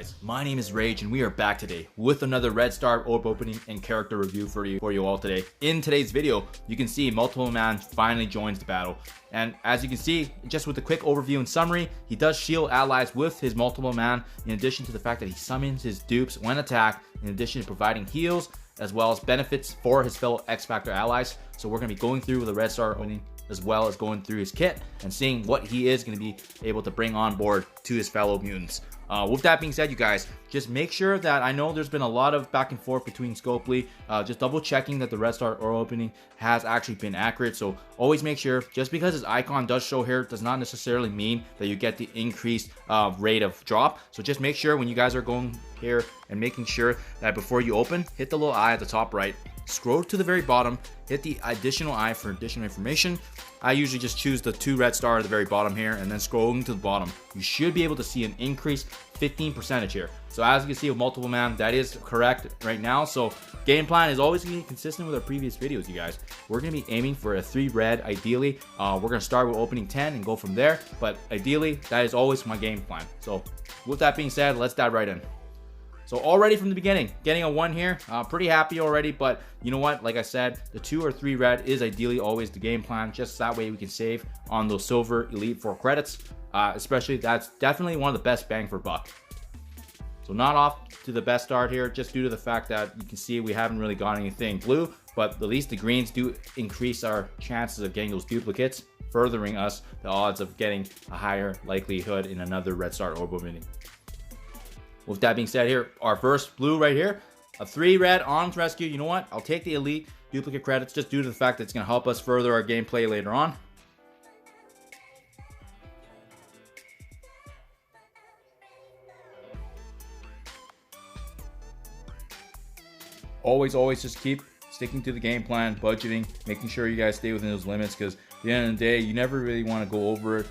guys, my name is Rage and we are back today with another Red Star Orb opening and character review for you all today. In today's video, you can see Multiple Man finally joins the battle. And as you can see, just with a quick overview and summary, he does shield allies with his Multiple Man, in addition to the fact that he summons his dupes when attacked, in addition to providing heals, as well as benefits for his fellow XFactor allies. So we're going to be going through the Red Star opening, as well as going through his kit and seeing what he is going to be able to bring on board to his fellow mutants. With that being said, you guys, just make sure that, I know there's been a lot of back and forth between Scopely, just double checking that the Red Star Orb opening has actually been accurate. So always make sure, just because his icon does show here does not necessarily mean that you get the increased rate of drop. So just make sure when you guys are going here and making sure that before you open, hit the little eye at the top right, scroll to the very bottom, hit the additional eye for additional information. I usually just choose the 2 red star at the very bottom here, and then scrolling to the bottom, you should be able to see an increased 15% here. So as you can see with Multiple Man, that is correct right now. So game plan is always going to be consistent with our previous videos, you guys. We're going to be aiming for a 3 red ideally. We're going to start with opening 10 and go from there, but ideally that is always my game plan. So with that being said, let's dive right in. So already from the beginning, getting a 1 here, pretty happy already, but you know what, like I said, the 2 or 3 red is ideally always the game plan, just that way we can save on those silver elite 4 credits, especially that's definitely one of the best bang for buck. So not off to the best start here, just due to the fact that you can see we haven't really got anything blue, but at least the greens do increase our chances of getting those duplicates, furthering us the odds of getting a higher likelihood in another Red Star Orb opening. With that being said here, our first blue right here, a 3 red arms rescue. You know what? I'll take the elite duplicate credits just due to the fact that it's going to help us further our gameplay later on. Always just keep sticking to the game plan, budgeting, making sure you guys stay within those limits, because at the end of the day, you never really want to go over it,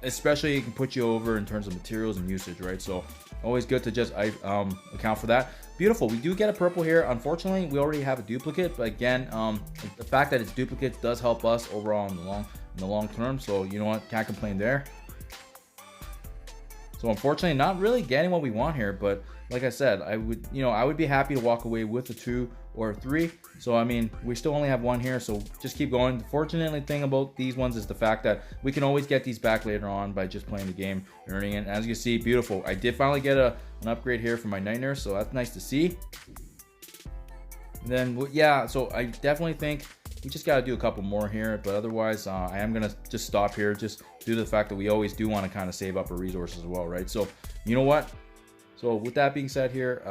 especially it can put you over in terms of materials and usage, right? So always good to just account for that. Beautiful. We do get a purple here. Unfortunately, we already have a duplicate, but again, the fact that it's duplicates does help us overall in the long term. So you know what, can't complain there. So unfortunately, not really getting what we want here, but like I said, I would be happy to walk away with a 2 or 3. So I mean, we still only have 1 here, so just keep going. The fortunate thing about these ones is the fact that we can always get these back later on by just playing the game and earning it. As you can see, beautiful. I did finally get an upgrade here for my Night Nurse, so that's nice to see. And then yeah, so I definitely think we just got to do a couple more here, but otherwise I am gonna just stop here, just due to the fact that we always do want to kind of save up our resources as well, right? So you know what, so with that being said here,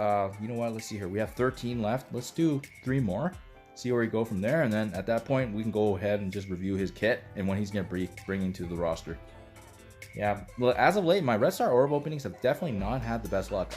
you know what, let's see here, we have 13 left. Let's do 3 more, see where we go from there, and then at that point we can go ahead and just review his kit and what he's gonna bring into the roster. Yeah, well, as of late, my Red Star Orb openings have definitely not had the best luck.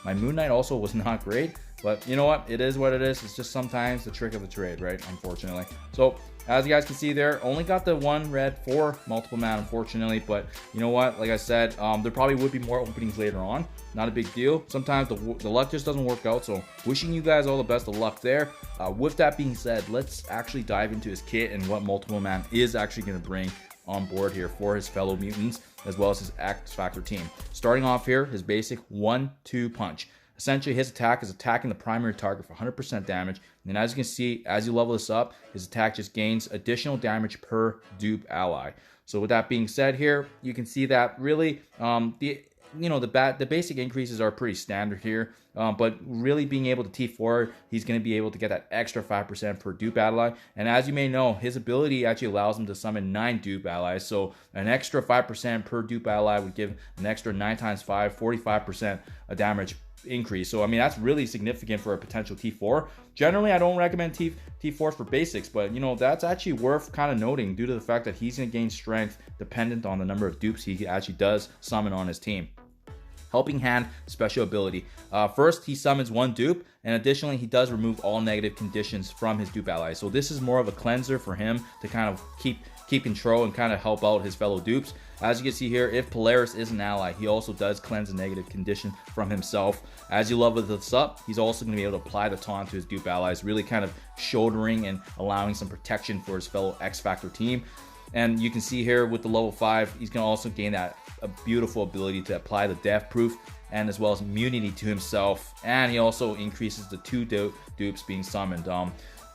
My Moon Knight also was not great, but you know what, it is what it is. It's just sometimes the trick of the trade, right? Unfortunately. So as you guys can see there, only got the 1 red for Multiple Man, unfortunately, but you know what, like I said, there probably would be more openings later on. Not a big deal. Sometimes the luck just doesn't work out, so wishing you guys all the best of luck there. With that being said, let's actually dive into his kit and what Multiple Man is actually going to bring on board here for his fellow mutants, as well as his XFactor team. Starting off here, his basic 1-2 punch. Essentially, his attack is attacking the primary target for 100% damage. And then as you can see, as you level this up, his attack just gains additional damage per dupe ally. So with that being said here, you can see that really the basic increases are pretty standard here, but really being able to T4, he's going to be able to get that extra 5% per dupe ally. And as you may know, his ability actually allows him to summon 9 dupe allies. So an extra 5% per dupe ally would give an extra 9 times 5, 45% of damage increase. So I mean, that's really significant for a potential T4. Generally, I don't recommend T4s for basics, but you know, that's actually worth kind of noting due to the fact that he's going to gain strength dependent on the number of dupes he actually does summon on his team. Helping Hand special ability. First, he summons 1 dupe, and additionally, he does remove all negative conditions from his dupe allies. So this is more of a cleanser for him to kind of keep control and kind of help out his fellow dupes. As you can see here, if Polaris is an ally, he also does cleanse a negative condition from himself. As you level this up, he's also going to be able to apply the taunt to his dupe allies, really kind of shouldering and allowing some protection for his fellow XFactor team. And you can see here with the level 5, he's going to also gain that a beautiful ability to apply the death proof and as well as immunity to himself, and he also increases the 2 dupes being summoned.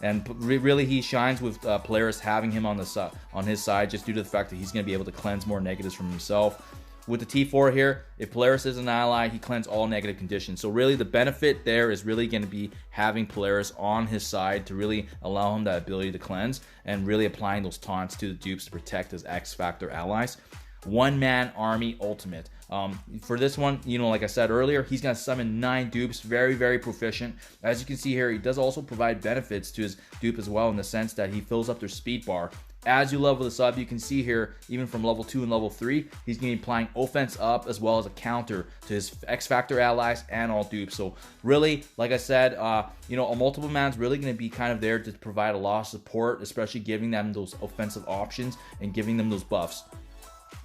And really, he shines with Polaris having him on his side, just due to the fact that he's going to be able to cleanse more negatives from himself. With the T4 here, if Polaris is an ally, he cleanses all negative conditions. So really, the benefit there is really going to be having Polaris on his side to really allow him that ability to cleanse, and really applying those taunts to the dupes to protect his XFactor allies. One-man army ultimate. For this one, like I said earlier, he's going to summon 9 dupes, very, very proficient. As you can see here, he does also provide benefits to his dupe as well, in the sense that he fills up their speed bar. As you level this up, you can see here, even from level 2 and level 3, he's going to be applying offense up as well as a counter to his XFactor allies and all dupes. So really, like I said, a multiple man's really going to be kind of there to provide a lot of support, especially giving them those offensive options and giving them those buffs.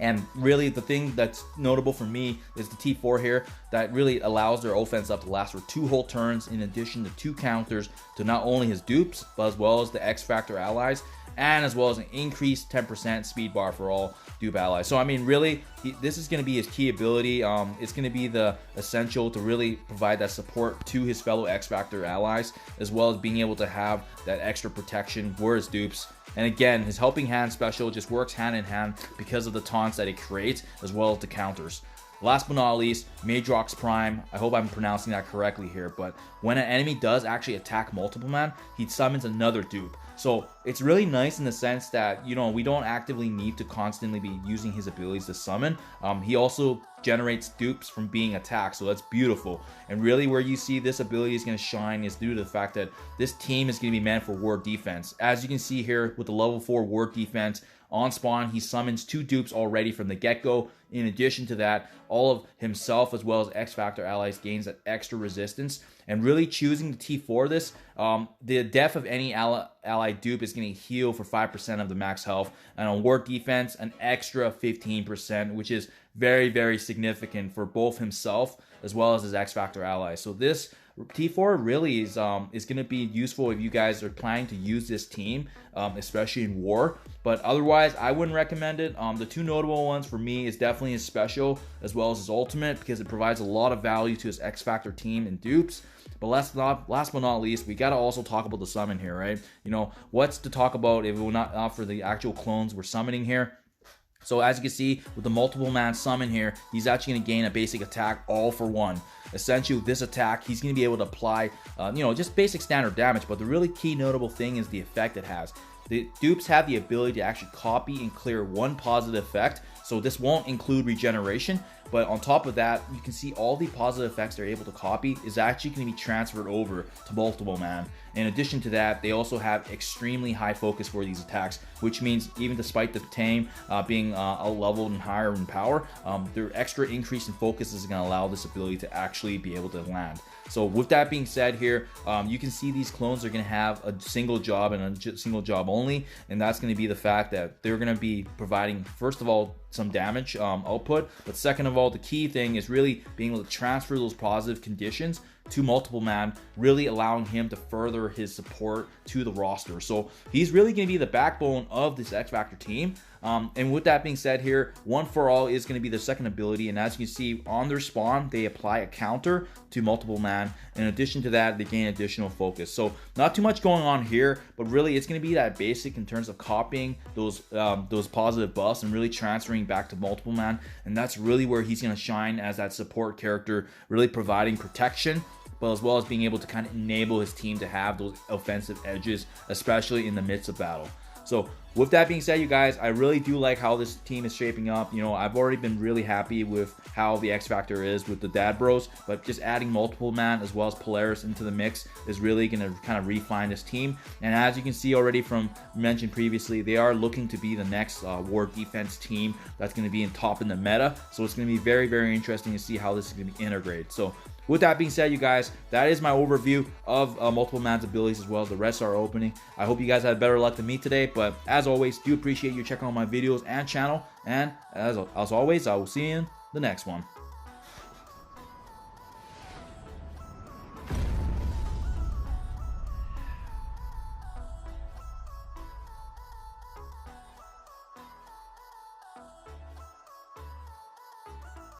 And really, the thing that's notable for me is the T4 here, that really allows their offense up to last for 2 whole turns, in addition to 2 counters to not only his dupes, but as well as the XFactor allies, and as well as an increased 10% speed bar for all dupe allies. So I mean, really, this is going to be his key ability. It's going to be the essential to really provide that support to his fellow XFactor allies, as well as being able to have that extra protection for his dupes. And again, his helping hand special just works hand in hand because of the taunts that it creates, as well as the counters. Last but not least, Madrox Prime. I hope I'm pronouncing that correctly here, but when an enemy does actually attack multiple man, he summons another dupe. So it's really nice in the sense that, we don't actively need to constantly be using his abilities to summon. He also generates dupes from being attacked, so that's beautiful. And really, where you see this ability is going to shine is due to the fact that this team is going to be meant for ward defense. As you can see here with the level 4 ward defense, on spawn, he summons 2 dupes already from the get-go. In addition to that, all of himself as well as XFactor allies gains that extra resistance. And really choosing the T4 this, the death of any ally dupe is going to heal for 5% of the max health. And on ward defense, an extra 15%, which is very, very significant for both himself as well as his XFactor allies. So this T4 really is going to be useful if you guys are planning to use this team, especially in war. But otherwise, I wouldn't recommend it. The 2 notable ones for me is definitely his special as well as his ultimate, because it provides a lot of value to his XFactor team and dupes. But last but not least, we got to also talk about the summon here, right? What's to talk about if we're not for the actual clones we're summoning here? So as you can see, with the multiple man summon here, he's actually going to gain a basic attack all for 1. Essentially, with this attack, he's going to be able to apply, just basic standard damage. But the really key notable thing is the effect it has. The dupes have the ability to actually copy and clear 1 positive effect. So this won't include regeneration, but on top of that, you can see all the positive effects they're able to copy is actually going to be transferred over to multiple man. In addition to that, they also have extremely high focus for these attacks, which means even despite the tame being a level and higher in power, their extra increase in focus is going to allow this ability to actually be able to land. So with that being said here, you can see these clones are going to have a single job and a single job only, and that's going to be the fact that they're going to be providing, first of all, some damage output, but second of all, the key thing is really being able to transfer those positive conditions to multiple man, really allowing him to further his support to the roster. So he's really going to be the backbone of this XFactor team. And with that being said here, One for All is going to be the second ability, and as you can see on their spawn, they apply a counter to multiple man. In addition to that, they gain additional focus. So not too much going on here, but really it's going to be that basic in terms of copying those positive buffs and really transferring back to multiple man. And that's really where he's going to shine as that support character, really providing protection, but as well as being able to kind of enable his team to have those offensive edges, especially in the midst of battle. So with that being said, you guys, I really do like how this team is shaping up. I've already been really happy with how the XFactor is with the Dad Bros, but just adding multiple man as well as Polaris into the mix is really going to kind of refine this team. And as you can see already from mentioned previously, they are looking to be the next war defense team that's going to be in the meta. So it's going to be very, very interesting to see how this is going to be integrated. So with that being said, you guys, that is my overview of multiple man's abilities as well as the Red Star opening. I hope you guys had better luck than me today, but as always, do appreciate you checking out my videos and channel. And as always, I will see you in the next one.